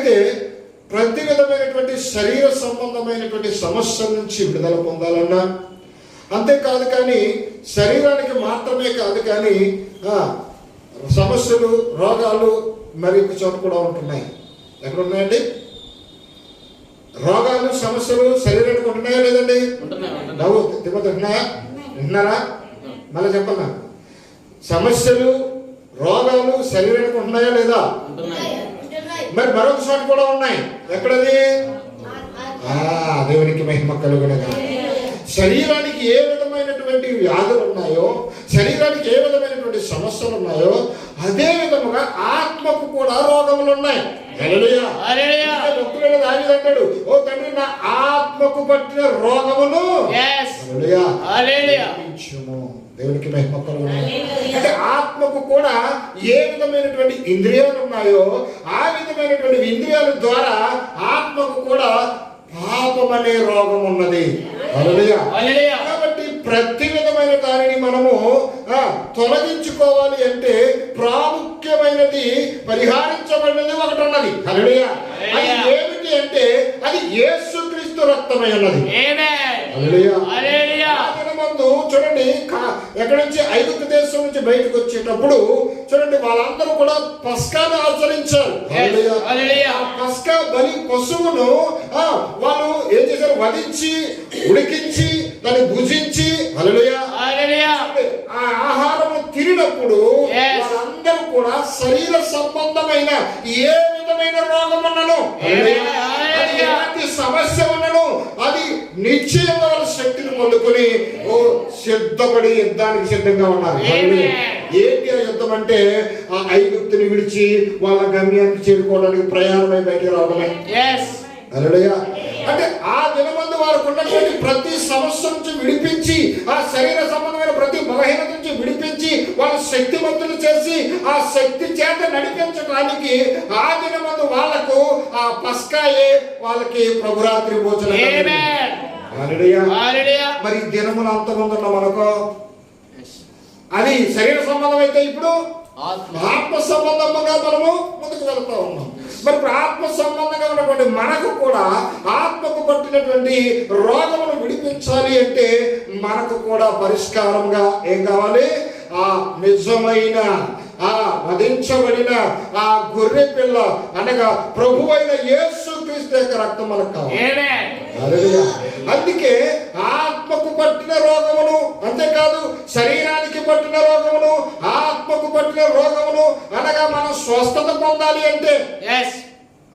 అయితే ప్రతి విధమైనటువంటి శరీర సంబంధమైనటువంటి సమస్యల నుంచి విడుదల పొందాలన్నా, అంతేకాదు కానీ శరీరానికి మాత్రమే కాదు కానీ సమస్యలు, రోగాలు మరి ఒక చోట కూడా ఉంటున్నాయి. ఎక్కడ ఉన్నాయండి రోగాలు, సమస్యలు? శరీరానికి ఉంటున్నాయా లేదండి? నవ్వు తిమ్మతున్నాయా? వింటున్నారా? మళ్ళీ చెప్పన్నా. సమస్యలు, రోగాలు శరీరానికి ఉంటున్నాయా లేదా? మరి మరొక చోట కూడా ఉన్నాయి. ఎక్కడది? దేవునికి మహిమ కలుగునగా. శరీరానికి ఏ విధమైనటువంటి వ్యాధులు ఉన్నాయో, శరీరానికి ఏ విధమైనటువంటి సమస్యలు ఉన్నాయో, అదే విధముగా ఆత్మకు కూడా రోగములు ఉన్నాయి. భక్తుడైన దావీదు అంటాడు, ఓ తండ్రి నా ఆత్మకు పట్టిన రోగమును దేవునికి మహిమ కలుగునగా. అంటే ఆత్మకు కూడా ఏ విధమైనటువంటి ఇంద్రియాలు ఉన్నాయో ఆ విధమైనటువంటి ఇంద్రియాల ద్వారా ఆత్మకు కూడా పాపం అనే రోగం ఉన్నది. కాబట్టి ప్రతి విధమైన దానిని మనము తొలగించుకోవాలి అంటే ప్రాముఖ్యమైనది, పరిహారించబడినది ఒకటి ఉన్నది. హల్లెలూయా. అది ఏమిటి అంటే అది యేసుక్రీస్తు రక్తమై ఉన్నది. చూడండి, ఎక్కడి నుంచి ఐగుప్తు దేశం నుంచి బయటకు వచ్చేటప్పుడు చూడండి, వాళ్ళందరూ కూడా పస్కాను ఆచరించారు. పస్కా బలి పశువును వాళ్ళు ఏం చేశారు? వధించి, ఉడికించి, దాన్ని భుజించి, హల్లెలూయా, ఆ ఆహారము తిరిగినప్పుడు వాళ్ళందరూ కూడా శరీర సంబంధమైన ఏ విధమైన రోగం ఉన్నను, ఎలాంటి సమస్య ఉన్నను, అది నిశ్చయంగా వాళ్ళ శక్తిని పొందుకొని సిద్ధపడి యుద్ధానికి సిద్ధంగా ఉన్నారు. ఏంటి ఆ యుద్ధం అంటే ఆ ఐగుప్తుని విడిచి వాళ్ళ గమ్యానికి చేరుకోవడానికి ప్రయాణమై బయటకు రావడమే. హల్లెలూయా. అంటే ఆ దినమందు వారికి ఉన్నటువంటి ప్రతి సమస్య నుంచి విడిపించి, ఆ శరీర సంబంధమైన ప్రతి బలహీనత నుంచి విడిపించి, వాళ్ళ శక్తివంతులు చేసి ఆ శక్తి చేత నడిపించడానికి ఆ దినమందు వాళ్లకు ఆ పస్కాయే వాళ్ళకి ప్రభురాత్రి భోజనం. మరి దినములు అంతమంది ఉన్న మనకు అది శరీర సంబంధం అయితే ఇప్పుడు ఆత్మ సంబంధంగా మనము ముందుకు వెళ్తా ఉన్నాం. మరి ఇప్పుడు ఆత్మ సంబంధంగా ఉన్నటువంటి మనకు కూడా ఆత్మకు పట్టినటువంటి రోగమును విడిపించాలి అంటే మనకు కూడా పరిష్కారంగా ఏం కావాలి? ఆ నిజమైన, ఆ వధించబడిన ఆ గొర్రె పిల్ల అనగా ప్రభువైన యేసుక్రీస్తు యొక్క రక్తం మనకు కావాలి. అందుకే ఆత్మకు పట్టిన రోగమును, అంతేకాదు శరీరానికి పట్టిన రోగమును, ఆత్మకు పట్టిన రోగమును అనగా మనం స్వస్థత పొందాలి అంటే